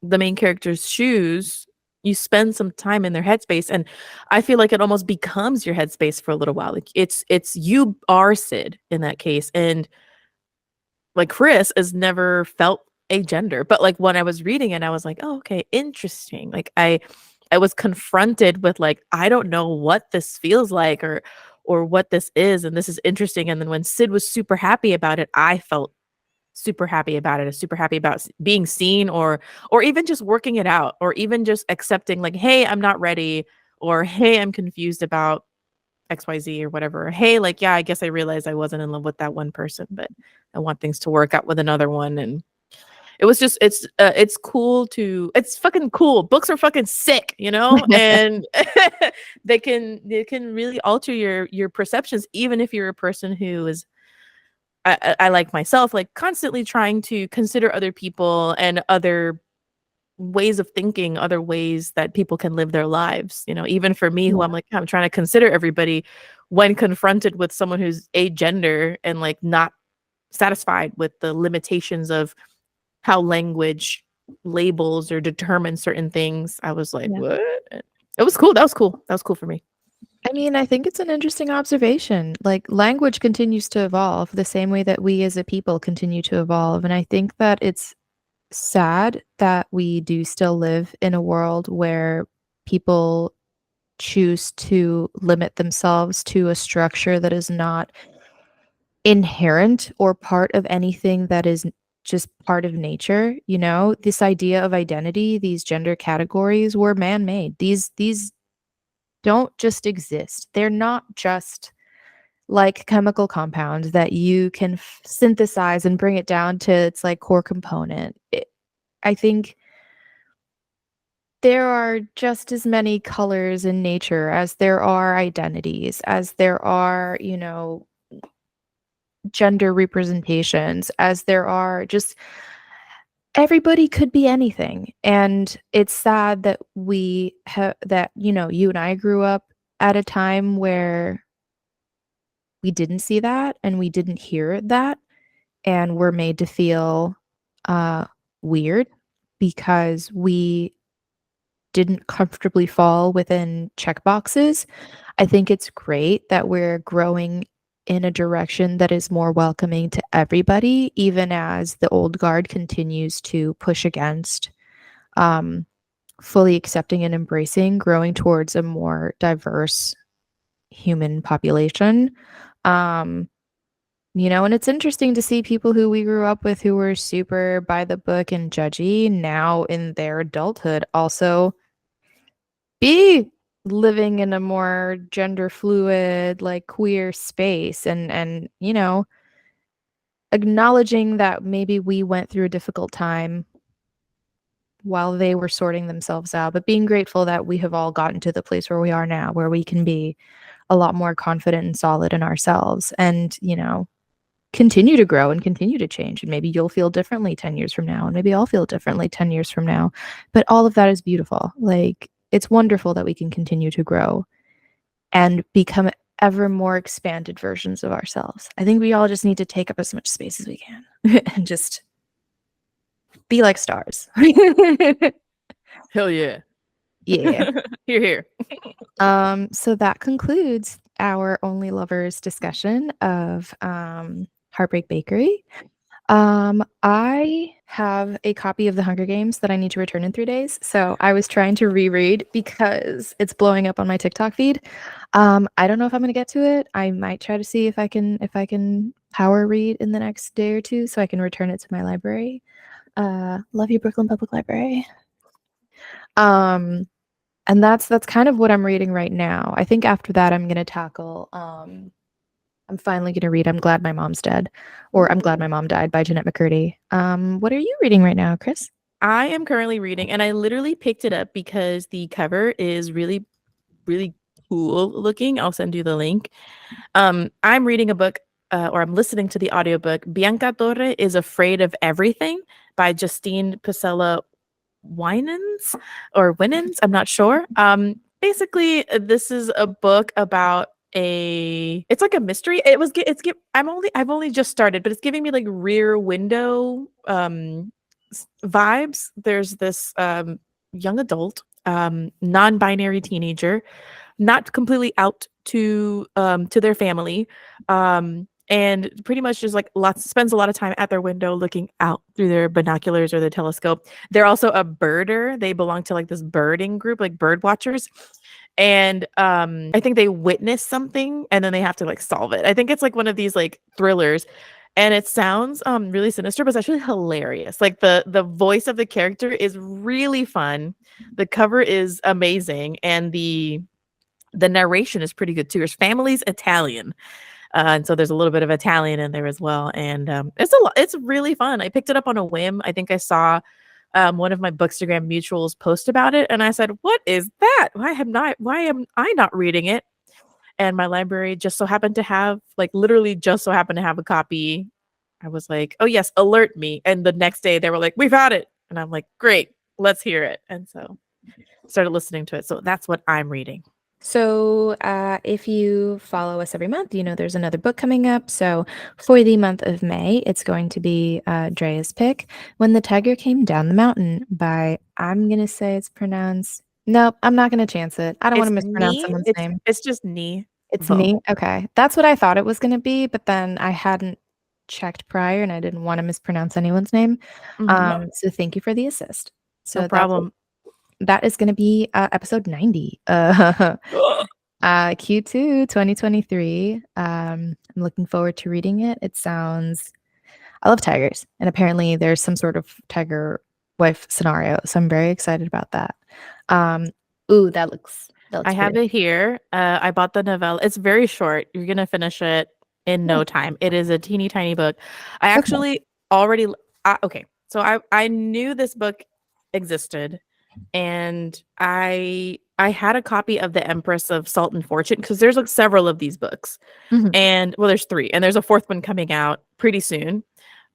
the main character's shoes. You spend some time in their headspace, and I feel like it almost becomes your headspace for a little while. Like it's you are Sid in that case, and like Chris has never felt a gender, but like when I was reading it, I was like, oh, okay, interesting. Like I was confronted with like, I don't know what this feels like or what this is, and this is interesting. And then when Sid was super happy about it, I felt super happy about it, super happy about being seen, or even just working it out, or even just accepting like, hey, I'm not ready, or hey, I'm confused about XYZ or whatever. Hey, like, yeah, I guess I realized I wasn't in love with that one person, but I want things to work out with another one. And it was just it's cool to it's fucking cool. Books are fucking sick, you know? And they can really alter your perceptions, even if you're a person who is I like myself, like constantly trying to consider other people and other ways of thinking, other ways that people can live their lives. You know, even for me, who Yeah. I'm like, I'm trying to consider everybody when confronted with someone who's a gender and like not satisfied with the limitations of how language labels or determines certain things. I was like, Yeah. what? It was cool. That was cool. That was cool for me. I mean, I think it's an interesting observation. Like, language continues to evolve the same way that we as a people continue to evolve. And I think that it's sad that we do still live in a world where people choose to limit themselves to a structure that is not inherent or part of anything that is just part of nature. You know, this idea of identity, these gender categories were man-made. These don't just exist. They're not just like chemical compounds that you can synthesize and bring it down to its like core component. I think there are just as many colors in nature as there are identities, as there are, you know, gender representations, as there are just everybody could be anything. And it's sad that that, you know, you and I grew up at a time where we didn't see that and we didn't hear that and we're made to feel uh weird because we didn't comfortably fall within checkboxes. I think it's great that we're growing in a direction that is more welcoming to everybody, even as the old guard continues to push against um, fully accepting and embracing, growing towards a more diverse human population. Um, and it's interesting to see people who we grew up with who were super by the book and judgy now in their adulthood also be living in a more gender fluid, like queer space and acknowledging that maybe we went through a difficult time while they were sorting themselves out, but being grateful that we have all gotten to the place where we are now, where we can be a lot more confident and solid in ourselves and, continue to grow and continue to change. And maybe you'll feel differently 10 years from now, and maybe I'll feel differently 10 years from now. But all of that is beautiful. Like, it's wonderful that we can continue to grow and become ever more expanded versions of ourselves. I think we all just need to take up as much space as we can and just be like stars. Hell yeah. Yeah. Here, here. So that concludes our Only Lovers discussion of Heartbreak Bakery. I have a copy of The Hunger Games that I need to return in 3 days. So I was trying to reread because it's blowing up on my TikTok feed. I don't know if I'm gonna get to it. I might try to see if I can power read in the next day or two so I can return it to my library. Love you, Brooklyn Public Library. Um, and that's kind of what I'm reading right now. I think after that I'm gonna tackle I'm finally gonna read I'm Glad My Mom's Dead, or I'm Glad My Mom Died by Jeanette McCurdy. What are you reading right now, Chris? I am currently reading, and I literally picked it up because the cover is really, really cool looking. I'll send you the link. I'm reading a book, or I'm listening to the audiobook. Bianca Torre is Afraid of Everything by Justine Pacella Winans or Winans. I'm not sure. Basically, this is a book about it's like a mystery. I've only just started, but it's giving me like Rear Window vibes. There's this young adult, non-binary teenager, not completely out to their family, and pretty much just like spends a lot of time at their window looking out through their binoculars or their telescope. They're also a birder. They belong to like this birding group, like bird watchers. And I think they witness something and then they have to like solve it. I think it's like one of these like thrillers, and it sounds really sinister, but it's actually hilarious. Like the voice of the character is really fun. The cover is amazing, and the narration is pretty good too. His family's Italian, and so there's a little bit of Italian in there as well. And it's really fun. I picked it up on a whim. I think I saw one of my Bookstagram mutuals post about it, and I said, "What is that? Why am I not reading it?" And my library just so happened to have, like, literally just so happened to have a copy. I was like, "Oh yes, alert me!" And the next day they were like, "We've had it," and I'm like, "Great, let's hear it." And so started listening to it. So that's what I'm reading. So, if you follow us every month, there's another book coming up. So, for the month of May, it's going to be Drea's pick, When the Tiger Came Down the Mountain by, I'm going to say it's pronounced. Nope, I'm not going to chance it. I don't want It's to mispronounce knee. someone's name. It's just knee. It's Vo. Nee. Okay. That's what I thought it was going to be, but then I hadn't checked prior and I didn't want to mispronounce anyone's name. Mhm. So, thank you for the assist. No So, problem. that is going to be episode 90. Q2 2023. I'm looking forward to reading it. I love tigers, and apparently there's some sort of tiger wife scenario, so I'm very excited about that. Um, ooh, that I looks have pretty. it here. I bought the novella. It's very short. You're gonna finish it in Yeah. no time. It is a teeny tiny book. I Okay. actually already okay. So I knew this book existed, and I had a copy of The Empress of Salt and Fortune because there's like several of these books, Mhm. and well, there's three, and there's a fourth one coming out pretty soon.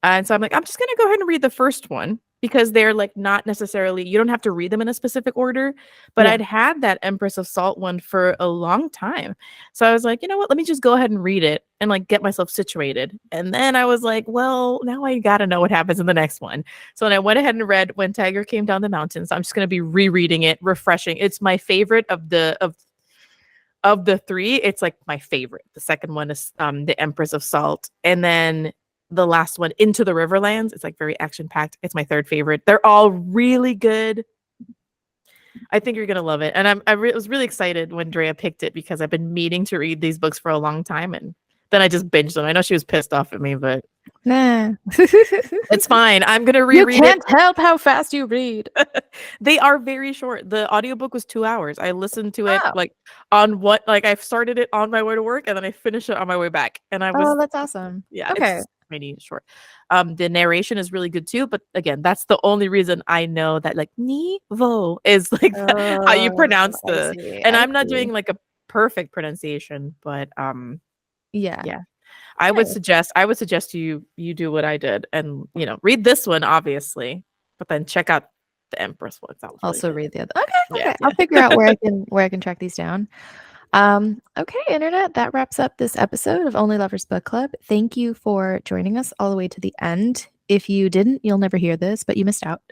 And so I'm like, I'm just gonna go ahead and read the first one because they're like not necessarily, you don't have to read them in a specific order. But Yeah. I'd had that Empress of Salt one for a long time. So I was like, you know what, let me just go ahead and read it and like get myself situated. And then I was like, well, now I gotta know what happens in the next one. So then I went ahead and read When Tiger Came Down the Mountain. So I'm just gonna be rereading it, refreshing. It's my favorite of the three. It's like my favorite. The second one is The Empress of Salt. And then the last one, Into the Riverlands. It's like very action packed. It's my third favorite. They're all really good. I think you're gonna love it, and was really excited when Drea picked it because I've been meaning to read these books for a long time, and then I just binged them. I know she was pissed off at me, but Nah. it's fine. I'm gonna You reread it. can't help how fast you read. They are very short. The audiobook was 2 hours. I listened to it Oh, like on what like I started it on my way to work and then I finished it on my way back. And I oh, was that's awesome. yeah, Okay. it's mini short. The narration is really good too, but again, that's the only reason I know that like Nevo is like how you Oh, pronounce I the see. and I I'm not see. doing like a perfect pronunciation, but Yeah. yeah. Nice. I would suggest you do what I did and read this one obviously, but then check out the Empress one. That was really Also good. read the other. Okay, Yeah, okay. I'll yeah. figure out where I can track these down. Okay, internet, that wraps up this episode of Only Lovers Book Club. Thank you for joining us all the way to the end. If you didn't, you'll never hear this, but you missed out.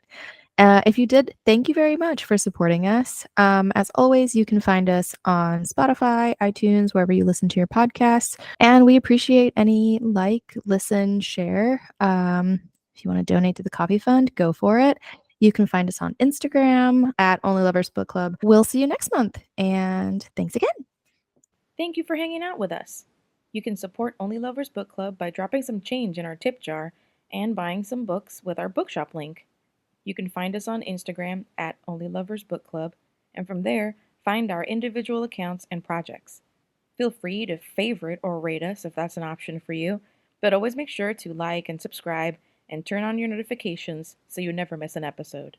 If you did, thank you very much for supporting us. As always, you can find us on Spotify, iTunes, wherever you listen to your podcasts. And we appreciate any like, listen, share. If you want to donate to the coffee fund, go for it. You can find us on Instagram at Only Lovers Book Club. We'll see you next month. And thanks again. Thank you for hanging out with us. You can support Only Lovers Book Club by dropping some change in our tip jar and buying some books with our bookshop link. You can find us on Instagram at Only Lovers Book Club, and from there, find our individual accounts and projects. Feel free to favorite or rate us if that's an option for you, but always make sure to like and subscribe and turn on your notifications so you never miss an episode.